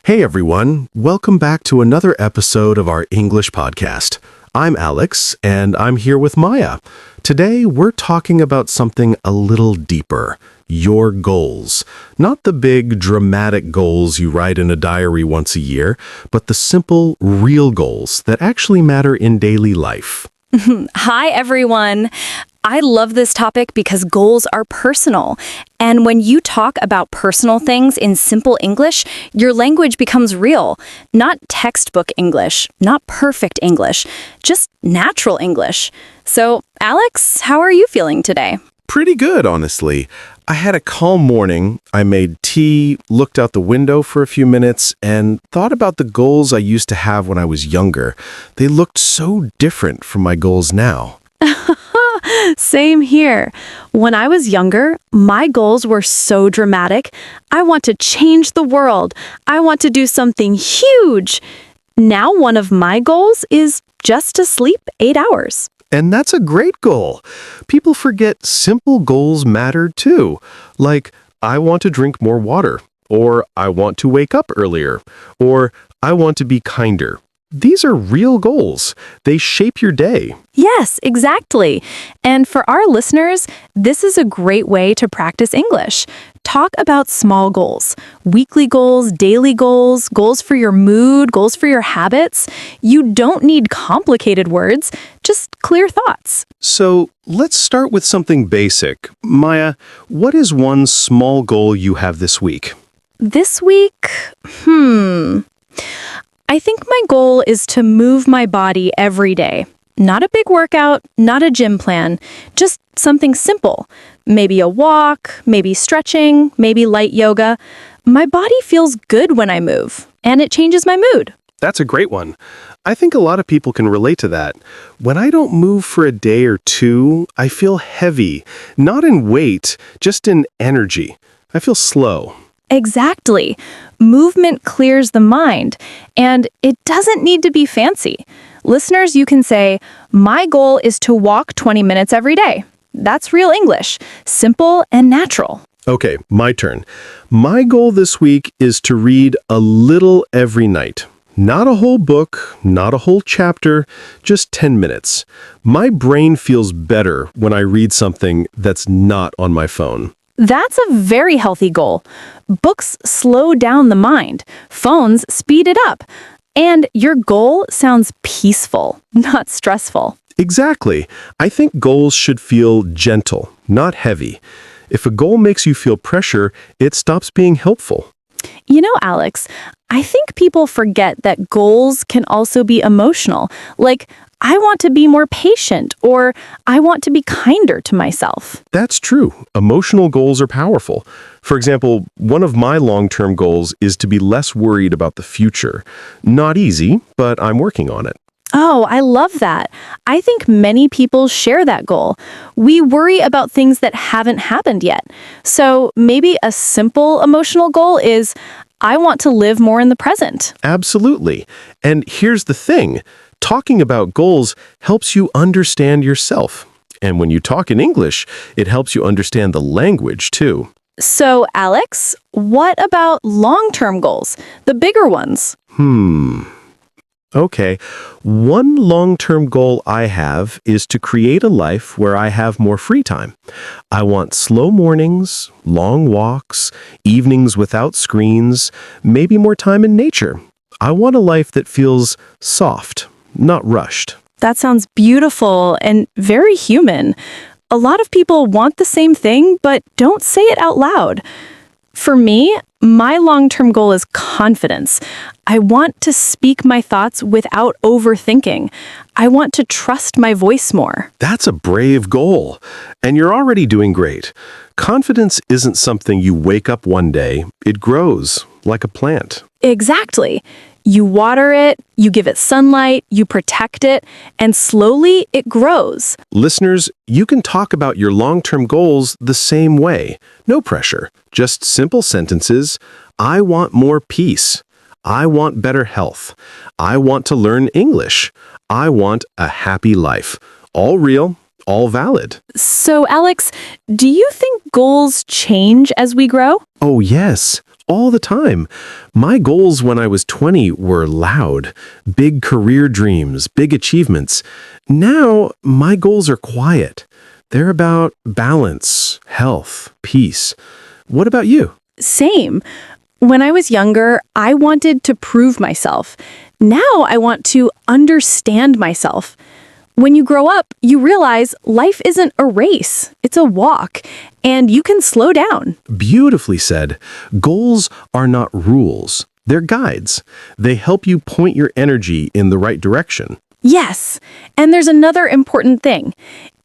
Hey everyone, welcome back to another episode of our English podcast. I'm Alex, and I'm here with Maya. Today, we're talking about something a little deeper, your goals. Not the big, dramatic goals you write in a diary once a year, but the simple, real goals that actually matter in daily life. Hi, everyone. I love this topic because goals are personal. And when you talk about personal things in simple English, your language becomes real. Not textbook English, not perfect English, just natural English. So, Alex, how are you feeling today? Pretty good, honestly. I had a calm morning. I made tea, looked out the window for a few minutes, and thought about the goals I used to have when I was younger. They looked so different from my goals now. Same here. When I was younger, my goals were so dramatic. I want to change the world. I want to do something huge. Now one of my goals is just to sleep 8 hours. And that's a great goal. People forget simple goals matter too. Like, I want to drink more water, or I want to wake up earlier, or I want to be kinder. These are real goals. They shape your day. Yes, exactly. And for our listeners, this is a great way to practice English. Talk about small goals, weekly goals, daily goals, goals for your mood, goals for your habits. You don't need complicated words, just clear thoughts. So let's start with something basic. Maya, what is one small goal you have this week? This week, I think my goal is to move my body every day. Not a big workout, not a gym plan, just something simple. Maybe a walk, maybe stretching, maybe light yoga. My body feels good when I move, and it changes my mood. That's a great one. I think a lot of people can relate to that. When I don't move for a day or two, I feel heavy, not in weight, just in energy. I feel slow. Exactly. Movement clears the mind, and it doesn't need to be fancy. Listeners, you can say, my goal is to walk 20 minutes every day. That's real English, simple and natural. Okay, my turn. My goal this week is to read a little every night. Not a whole book, not a whole chapter, just 10 minutes. My brain feels better when I read something that's not on my phone. That's a very healthy goal. Books slow down the mind. Phones speed it up. And your goal sounds peaceful, not stressful. Exactly. I think goals should feel gentle, not heavy. If a goal makes you feel pressure, it stops being helpful. You know, Alex, I think people forget that goals can also be emotional. Like, I want to be more patient, or I want to be kinder to myself. That's true. Emotional goals are powerful. For example, one of my long-term goals is to be less worried about the future. Not easy, but I'm working on it. Oh, I love that. I think many people share that goal. We worry about things that haven't happened yet. So maybe a simple emotional goal is, I want to live more in the present. Absolutely. And here's the thing. Talking about goals helps you understand yourself. And when you talk in English, it helps you understand the language, too. So, Alex, what about long-term goals, the bigger ones? Okay, one long-term goal I have is to create a life where I have more free time. I want slow mornings, long walks, evenings without screens, maybe more time in nature. I want a life that feels soft, not rushed. That sounds beautiful and very human. A lot of people want the same thing, but don't say it out loud. For me, my long-term goal is confidence. I want to speak my thoughts without overthinking. I want to trust my voice more. That's a brave goal, and you're already doing great. Confidence isn't something you wake up one day. It grows, like a plant. Exactly. You water it, you give it sunlight, you protect it, and slowly it grows. Listeners, you can talk about your long-term goals the same way. No pressure, just simple sentences. I want more peace. I want better health. I want to learn English. I want a happy life. All real, all valid. So, Alex, do you think goals change as we grow? Oh, yes. All the time. My goals when I was 20 were loud. Big career dreams, big achievements. Now, my goals are quiet. They're about balance, health, peace. What about you? Same. When I was younger, I wanted to prove myself. Now I want to understand myself. When you grow up, you realize life isn't a race, it's a walk, and you can slow down. Beautifully said. Goals are not rules. They're guides. They help you point your energy in the right direction. Yes, and there's another important thing.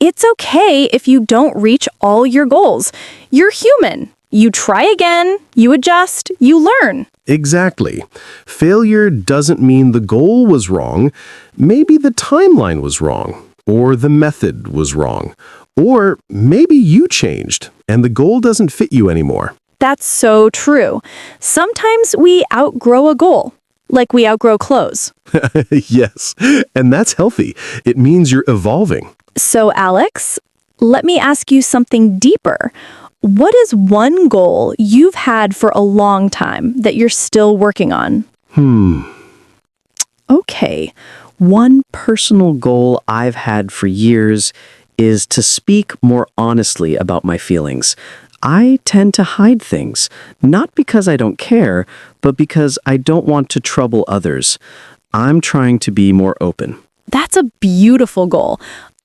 It's okay if you don't reach all your goals. You're human. You try again, you adjust, you learn. Exactly. Failure doesn't mean the goal was wrong. Maybe the timeline was wrong, or the method was wrong, or maybe you changed and the goal doesn't fit you anymore. That's so true. Sometimes we outgrow a goal, like we outgrow clothes. Yes, and that's healthy. It means you're evolving. So, Alex, let me ask you something deeper. What is one goal you've had for a long time that you're still working on? Okay, one personal goal I've had for years is to speak more honestly about my feelings. I tend to hide things, not because I don't care, but because I don't want to trouble others. I'm trying to be more open. That's a beautiful goal.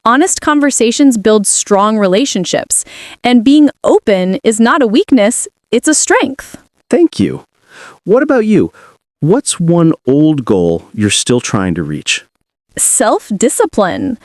Honest conversations build strong relationships, and being open is not a weakness, it's a strength. Thank you. What about you? What's one old goal you're still trying to reach? Self-discipline.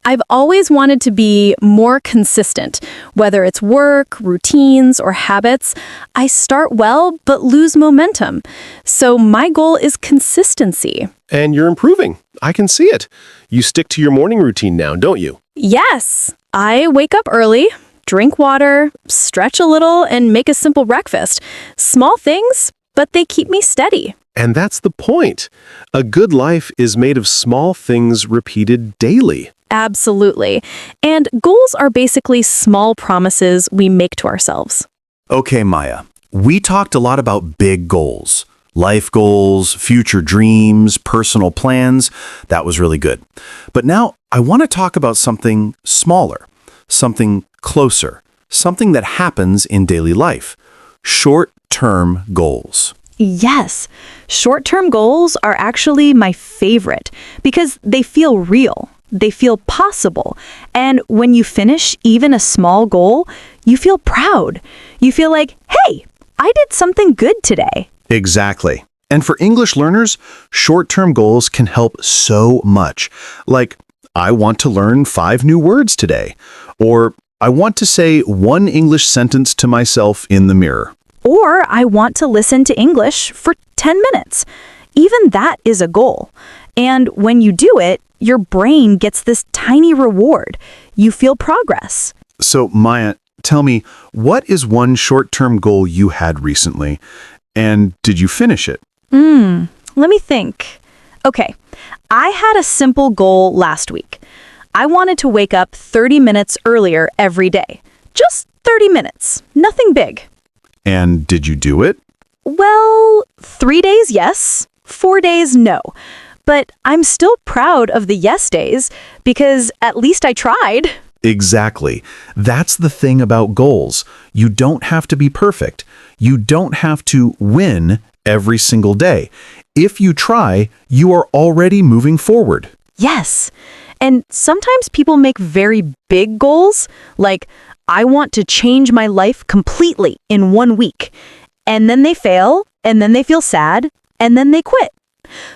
I've always wanted to be more consistent, whether it's work, routines, or habits. I start well, but lose momentum. So my goal is consistency. And you're improving. I can see it. You stick to your morning routine now, don't you? Yes, I wake up early, drink water, stretch a little, and make a simple breakfast. Small things, but they keep me steady. And that's the point. A good life is made of small things repeated daily. Absolutely. And goals are basically small promises we make to ourselves. Okay, Maya, we talked a lot about big goals. Life goals, future dreams, personal plans. That was really good. But now I want to talk about something smaller, something closer, something that happens in daily life. Short-term goals. Yes, short-term goals are actually my favorite because they feel real. They feel possible. And when you finish even a small goal, you feel proud. You feel like, hey, I did something good today. Exactly. And for English learners, short-term goals can help so much. Like, I want to learn 5 new words today. Or, I want to say 1 English sentence to myself in the mirror. Or I want to listen to English for 10 minutes. Even that is a goal. And when you do it, your brain gets this tiny reward. You feel progress. So, Maya, tell me, what is one short-term goal you had recently? And did you finish it? Let me think. Okay, I had a simple goal last week. I wanted to wake up 30 minutes earlier every day. Just 30 minutes. Nothing big. And did you do it? Well, 3 days, yes. 4 days, no. But I'm still proud of the yes days because at least I tried. Exactly. That's the thing about goals. You don't have to be perfect. You don't have to win every single day. If you try, you are already moving forward. Yes. And sometimes people make very big goals, like, I want to change my life completely in 1 week. And then they fail, and then they feel sad, and then they quit.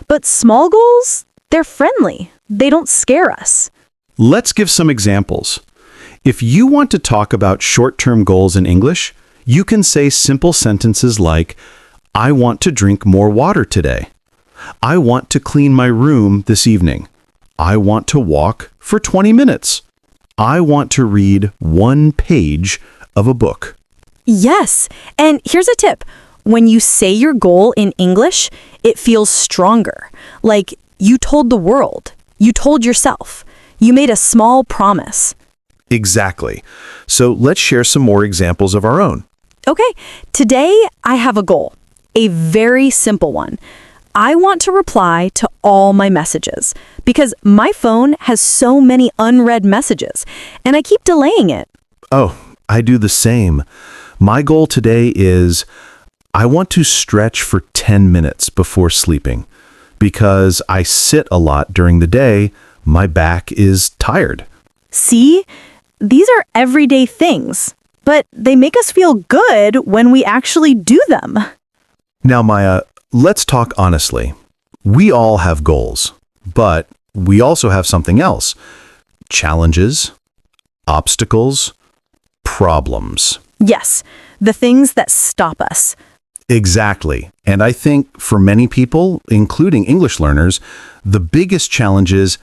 But small goals, they're friendly. They don't scare us. Let's give some examples. If you want to talk about short-term goals in English, you can say simple sentences like, I want to drink more water today. I want to clean my room this evening. I want to walk for 20 minutes. I want to read 1 page of a book. Yes. And here's a tip. When you say your goal in English, it feels stronger. Like you told the world. You told yourself. You made a small promise. Exactly. So let's share some more examples of our own. Okay, today I have a goal, a very simple one. I want to reply to all my messages because my phone has so many unread messages and I keep delaying it. Oh, I do the same. My goal today is I want to stretch for 10 minutes before sleeping. Because I sit a lot during the day, my back is tired. See, these are everyday things, but they make us feel good when we actually do them. Now, Maya, let's talk honestly. We all have goals, but we also have something else. Challenges, obstacles, problems. Yes, the things that stop us. Exactly. And I think for many people, including English learners, the biggest challenge is,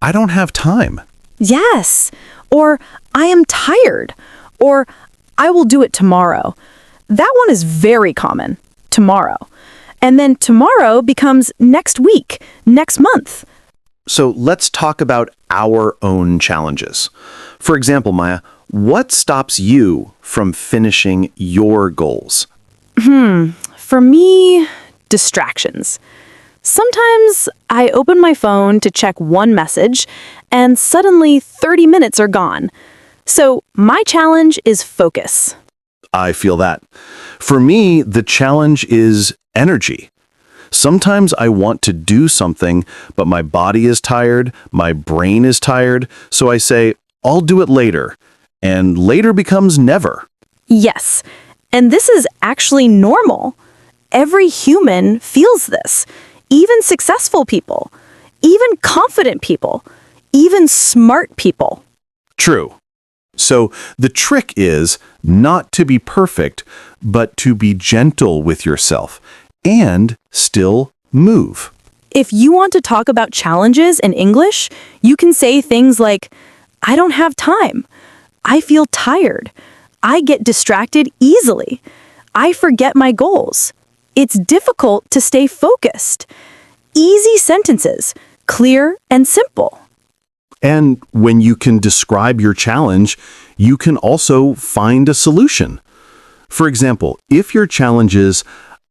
I don't have time. Yes, or I am tired, or I will do it tomorrow. That one is very common, tomorrow. And then tomorrow becomes next week, next month. So let's talk about our own challenges. For example, Maya, what stops you from finishing your goals? For me, distractions. Sometimes I open my phone to check one message, and suddenly 30 minutes are gone. So my challenge is focus. I feel that. For me, the challenge is energy. Sometimes I want to do something, but my body is tired, my brain is tired, so I say, I'll do it later. And later becomes never. Yes, and this is actually normal. Every human feels this. Even successful people, even confident people, even smart people. True. So the trick is not to be perfect, but to be gentle with yourself and still move. If you want to talk about challenges in English, you can say things like, I don't have time. I feel tired. I get distracted easily. I forget my goals. It's difficult to stay focused. Easy sentences, clear and simple. And when you can describe your challenge, you can also find a solution. For example, if your challenge is,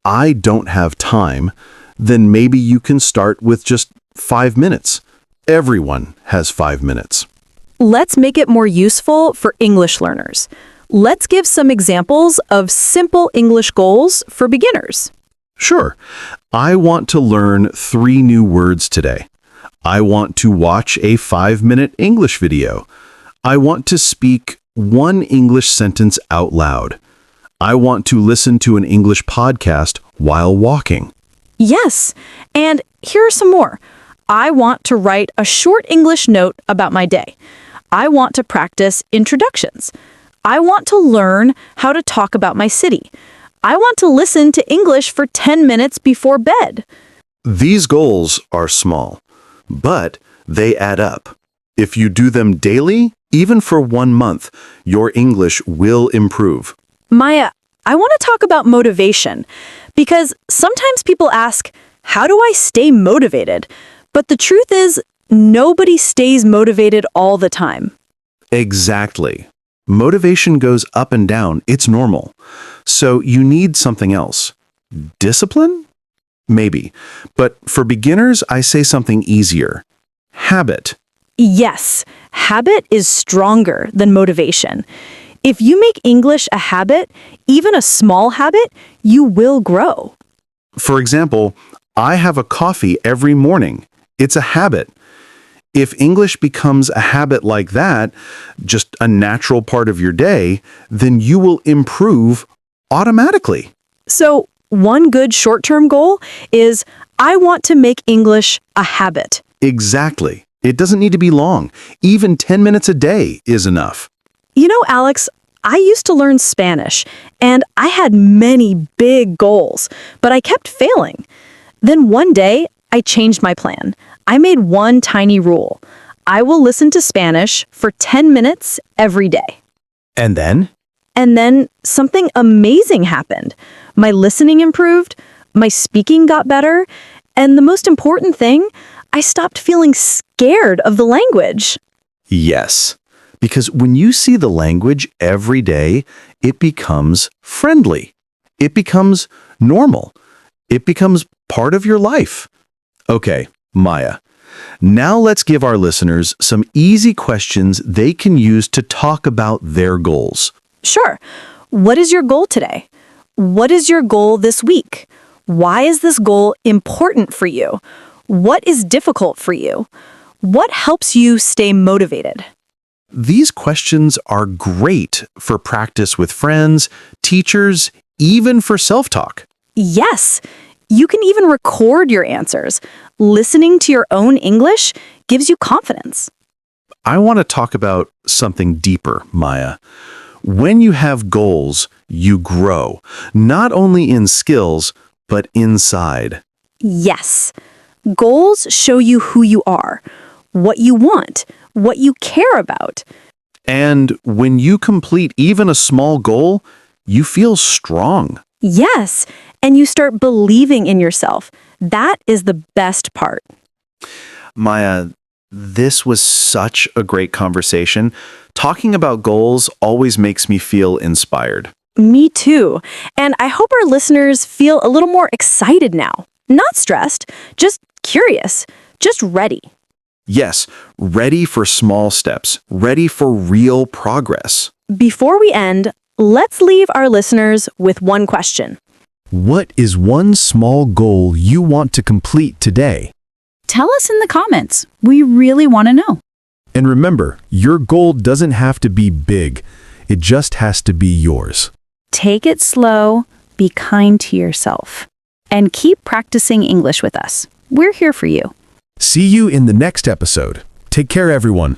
I don't have time, then maybe you can start with just 5 minutes. Everyone has 5 minutes. Let's make it more useful for English learners. Let's give some examples of simple English goals for beginners. Sure. I want to learn 3 new words today. I want to watch a 5-minute English video. I want to speak 1 English sentence out loud. I want to listen to an English podcast while walking. Yes, and here are some more. I want to write a short English note about my day. I want to practice introductions. I want to learn how to talk about my city. I want to listen to English for 10 minutes before bed. These goals are small, but they add up. If you do them daily, even for 1 month, your English will improve. Maya, I want to talk about motivation because sometimes people ask, how do I stay motivated? But the truth is, nobody stays motivated all the time. Exactly. Motivation goes up and down. It's normal. So you need something else. Discipline? Maybe. But for beginners, I say something easier. Habit. Yes, habit is stronger than motivation. If you make English a habit, even a small habit, you will grow. For example, I have a coffee every morning. It's a habit. If English becomes a habit like that, just a natural part of your day, then you will improve automatically. So, one good short-term goal is, I want to make English a habit. Exactly. It doesn't need to be long. Even 10 minutes a day is enough. You know, Alex, I used to learn Spanish, and I had many big goals, but I kept failing. Then one day, I changed my plan. I made one tiny rule. I will listen to Spanish for 10 minutes every day. And then? And then something amazing happened. My listening improved, my speaking got better, and the most important thing, I stopped feeling scared of the language. Yes. Because when you see the language every day, it becomes friendly. It becomes normal. It becomes part of your life. Okay, Maya. Now let's give our listeners some easy questions they can use to talk about their goals. Sure. What is your goal today? What is your goal this week? Why is this goal important for you? What is difficult for you? What helps you stay motivated? These questions are great for practice with friends, teachers, even for self-talk. Yes. You can even record your answers. Listening to your own English gives you confidence. I want to talk about something deeper, Maya. When you have goals, you grow, not only in skills, but inside. Yes. Goals show you who you are, what you want, what you care about. And when you complete even a small goal, you feel strong. Yes, and you start believing in yourself. That is the best part. Maya, this was such a great conversation. Talking about goals always makes me feel inspired. Me too. And I hope our listeners feel a little more excited now. Not stressed, just curious, just ready. Yes, ready for small steps, ready for real progress. Before we end, let's leave our listeners with one question. What is one small goal you want to complete today? Tell us in the comments. We really want to know. And remember, your goal doesn't have to be big. It just has to be yours. Take it slow, be kind to yourself, and keep practicing English with us. We're here for you. See you in the next episode. Take care, everyone.